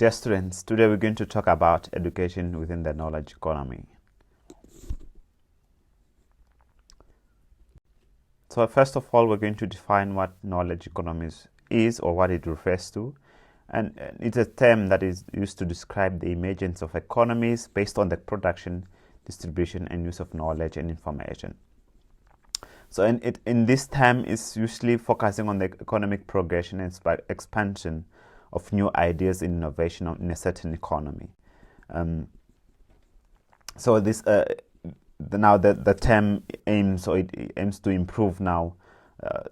Dear students, today we're going to talk about education within the knowledge economy. So first of all, we're going to define what knowledge economy is or what it refers to. And it's a term that is used to describe the emergence of economies based on the production, distribution, and use of knowledge and information. So in this term is usually focusing on the economic progression and expansion of new ideas and innovation in a certain economy. So this now the term aims to improve now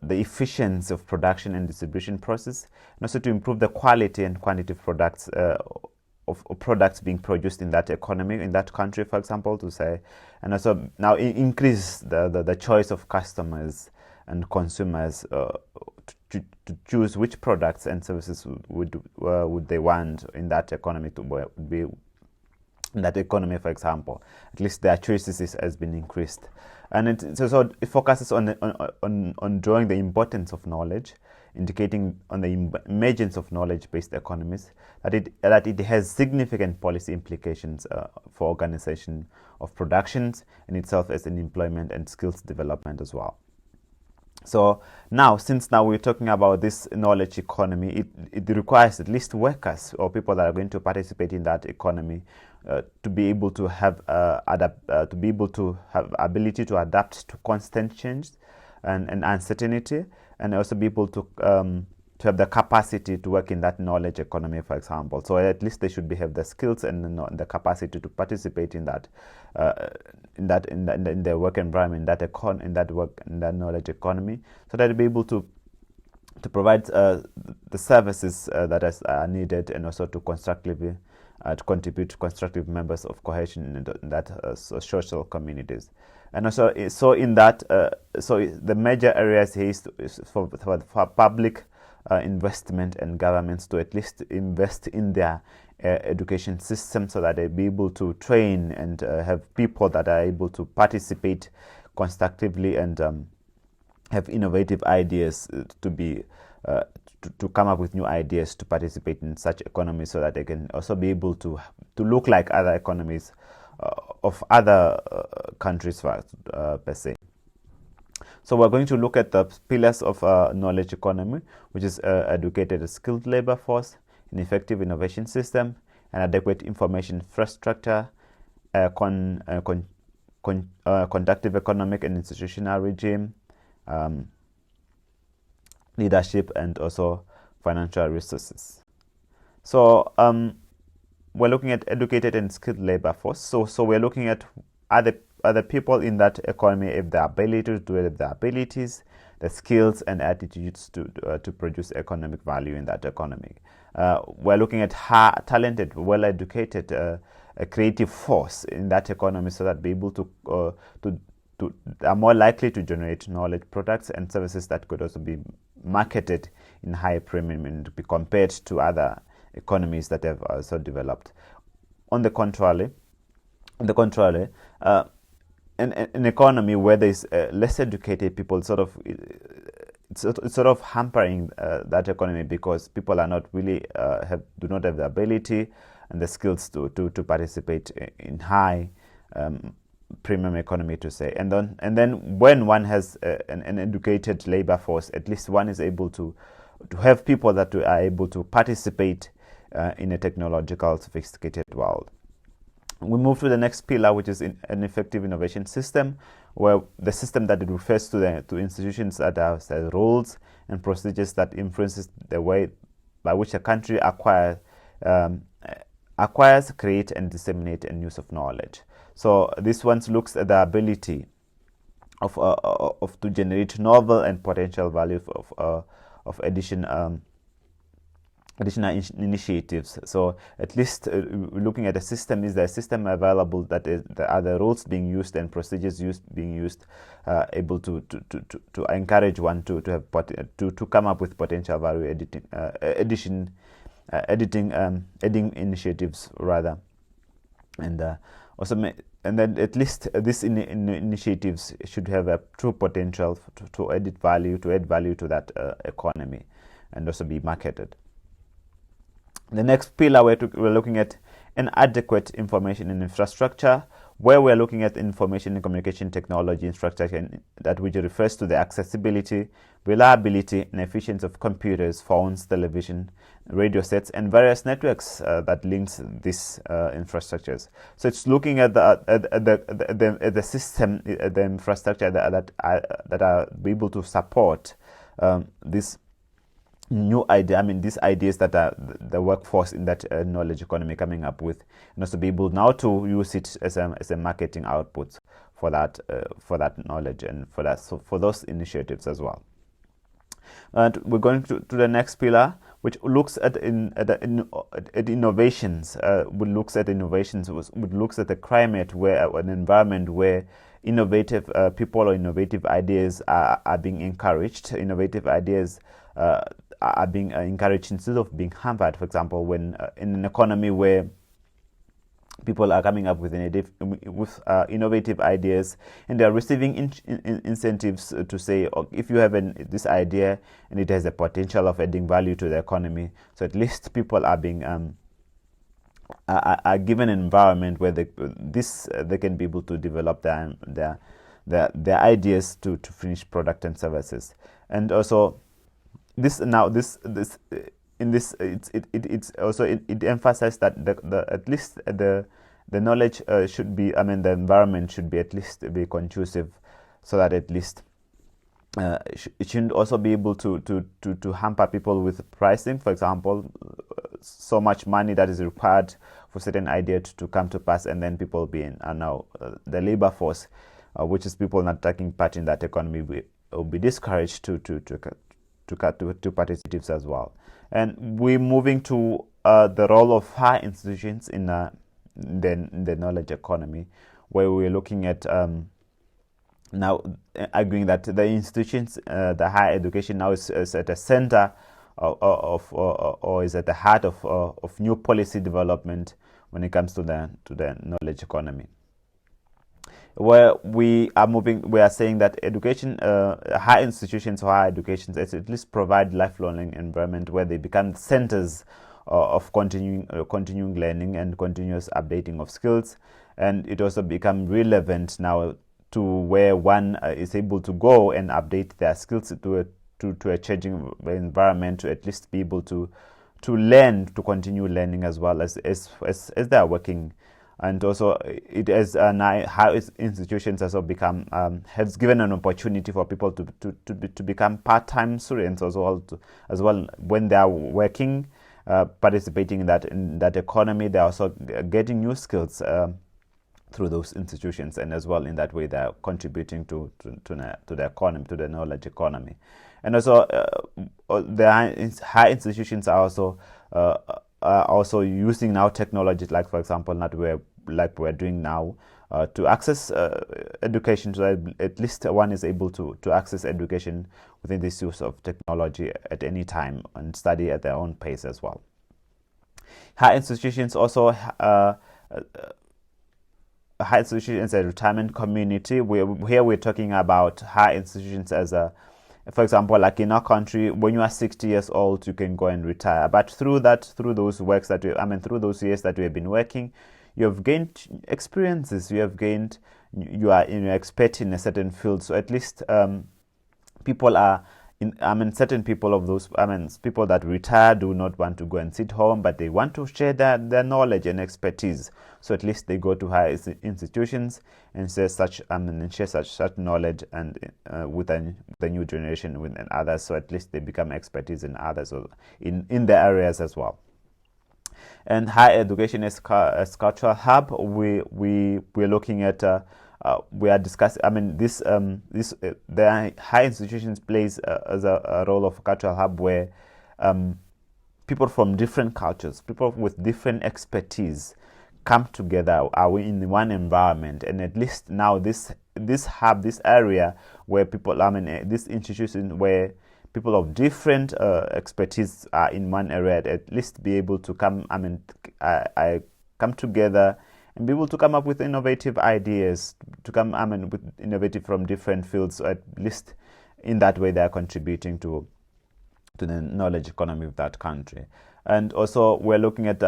the efficiency of production and distribution process, and also to improve the quality and quantity of products of products being produced in that economy, in that country, for example, to say, and also now increase the choice of customers and consumers to choose which products and services would they want in that economy to be in that economy, for example. At least their choices has been increased, and so it focuses on drawing the importance of knowledge, indicating on the emergence of knowledge-based economies, that it has significant policy implications for organization of productions in itself as an employment and skills development as well. So since we're talking about this knowledge economy, it requires at least workers or people that are going to participate in that economy to be able to have ability to adapt to constant change and uncertainty, and also be able to have the capacity to work in that knowledge economy, for example. So at least they should have the skills and the capacity to participate in that in the work environment, in that knowledge economy, so that they'll be able to provide the services that are needed, and also to constructively to contribute to constructive members of cohesion in that social communities. And also, so the major areas here is for public investment and governments to at least invest in their education system, so that they'll be able to train and have people that are able to participate constructively and have innovative ideas to come up with new ideas to participate in such economies, so that they can also be able to look like other economies of other countries per se. So we're going to look at the pillars of knowledge economy, which is educated skilled labor force, an effective innovation system, an adequate information infrastructure, conductive economic and institutional regime, leadership, and also financial resources. So we're looking at educated and skilled labor force. So we're looking at other people in that economy, if the ability to do it, the abilities, the skills and attitudes to produce economic value in that economy. We're looking at talented, well-educated, a creative force in that economy, so that be able to are more likely to generate knowledge products and services that could also be marketed in high premium and be compared to other economies that have also developed. On the contrary, an economy where there's less educated people, it's sort of hampering that economy, because people are not really do not have the ability and the skills to participate in high premium economy, to say. And then when one has an educated labor force, at least one is able to have people that are able to participate in a technological sophisticated world. We move to the next pillar, which is an effective innovation system, where the system that it refers to institutions that have rules and procedures that influences the way by which a country acquires, create, and disseminate a use of knowledge. So this one looks at the ability of to generate novel and potential value of additional initiatives. So at least looking at the system, is the system available, that are the rules being used and procedures being used, able to encourage one to come up with potential value adding initiatives rather, and then at least these initiatives should have a true potential to add value to that economy, and also be marketed. The next pillar we're looking at an adequate information and infrastructure, where we're looking at information and communication technology infrastructure, that which refers to the accessibility, reliability, and efficiency of computers, phones, television, radio sets, and various networks that links these infrastructures. So it's looking at the system, the infrastructure that are able to support this new idea. I mean, these ideas that are the workforce in that knowledge economy coming up with, and also be able now to use it as a marketing output for that knowledge and for that, so for those initiatives as well. And we're going to the next pillar, which looks at innovations. Which looks at innovations. Which looks at the climate, where an environment where innovative people or innovative ideas are being encouraged. Innovative ideas are being encouraged instead of being hampered. For example, when in an economy where people are coming up with innovative ideas, and they are receiving incentives to say, oh, if you have this idea and it has the potential of adding value to the economy, so at least people are being are given an environment where they can be able to develop their ideas to finish product and services. And also it's also it emphasized that at least the knowledge should be, I mean, the environment should be at least be conducive, so that at least it shouldn't also be able to hamper people with pricing. For example, so much money that is required for certain idea to come to pass, and then people are now the labor force, which is people not taking part in that economy, will be discouraged to participate as well. And we're moving to the role of higher institutions in the knowledge economy, where we're looking at now arguing that the institutions, the higher education now is at the center or is at the heart of new policy development when it comes to the knowledge economy. Where we are saying that education, higher institutions or higher education, at least provide lifelong environment where they become centers of continuing learning and continuous updating of skills, and it also become relevant now to where one is able to go and update their skills to a changing environment, to at least be able to learn, to continue learning as well as they are working. And also, it has how institutions also become has given an opportunity for people to become part-time students as well when they are working, participating in that economy. They are also getting new skills through those institutions, and as well in that way they are contributing to the economy, to the knowledge economy. And also, the high institutions are also using now technologies, like for example we're doing now to access education, so that at least one is able to access education within this use of technology at any time and study at their own pace as well. High institutions also high institutions as a retirement community. We're talking about high institutions as for example, like in our country, when you are 60 years old, you can go and retire. But through those years that we have been working, you have gained experiences. You are expert in a certain field. So at least people are certain people of those, people that retire do not want to go and sit home, but they want to share their knowledge and expertise. So at least they go to higher institutions and share such knowledge and with the new generation and others. So at least they become expertise in others in their areas as well. And higher education as cultural hub, we're looking at. We are discussing. The high institutions plays as a role of cultural hub, where people from different cultures, people with different expertise, come together, are in one environment, and at least now this hub, this area where people, this institution where people of different expertise are in one area, at least be able to come. Come together and be able to come up with innovative ideas, with innovative from different fields. So at least in that way, they are contributing to the knowledge economy of that country. And also we're looking at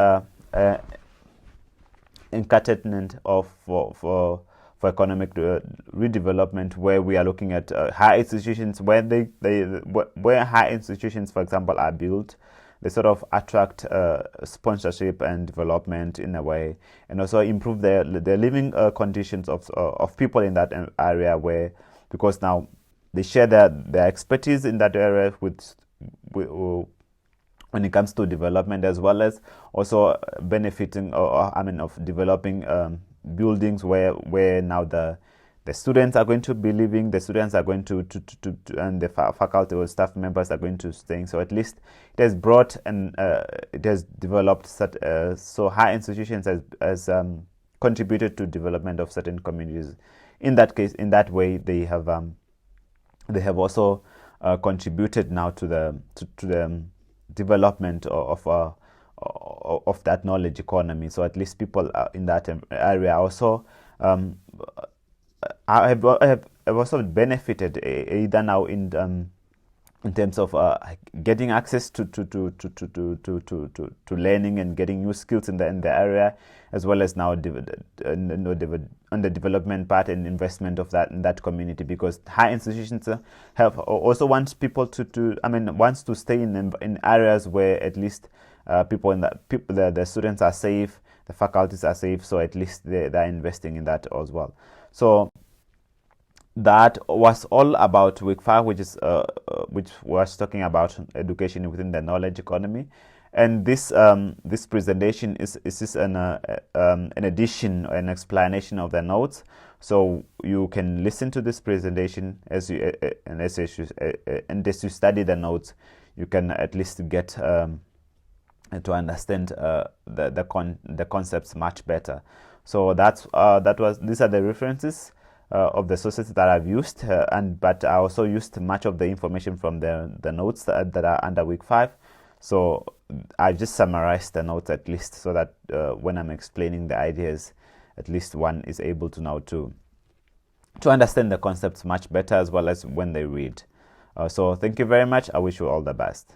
encouragement of for economic redevelopment, where we are looking at higher institutions, where where higher institutions, for example, are built. They sort of attract sponsorship and development in a way, and also improve the living conditions of people in that area, where, because now they share their expertise in that area with when it comes to development, as well as also benefiting, or I mean, of developing buildings where now the students are going to be living, the students are going to and the faculty or staff members are going to stay. So at least it has brought and it has developed so high institutions as contributed to development of certain communities. In that case, in that way, they have also contributed now to the development of that knowledge economy. So at least people in that area also have also benefited either now in terms of getting access to learning and getting new skills in the area, as well as now on the development part and investment of that in that community, because high institutions have also wants people wants to stay in areas where at least the students are safe, the faculties are safe, so at least they're investing in that as well. So that was all about week 5, which was talking about education within the knowledge economy. And this presentation is just an addition, an explanation of the notes. So you can listen to this presentation as you as you study the notes. You can at least get to understand the concepts much better. So these are the references of the sources that I've used, but I also used much of the information from the notes that are under week 5. So I just summarized the notes, at least, so that when I'm explaining the ideas, at least one is able to now to understand the concepts much better, as well as when they read. So thank you very much. I wish you all the best.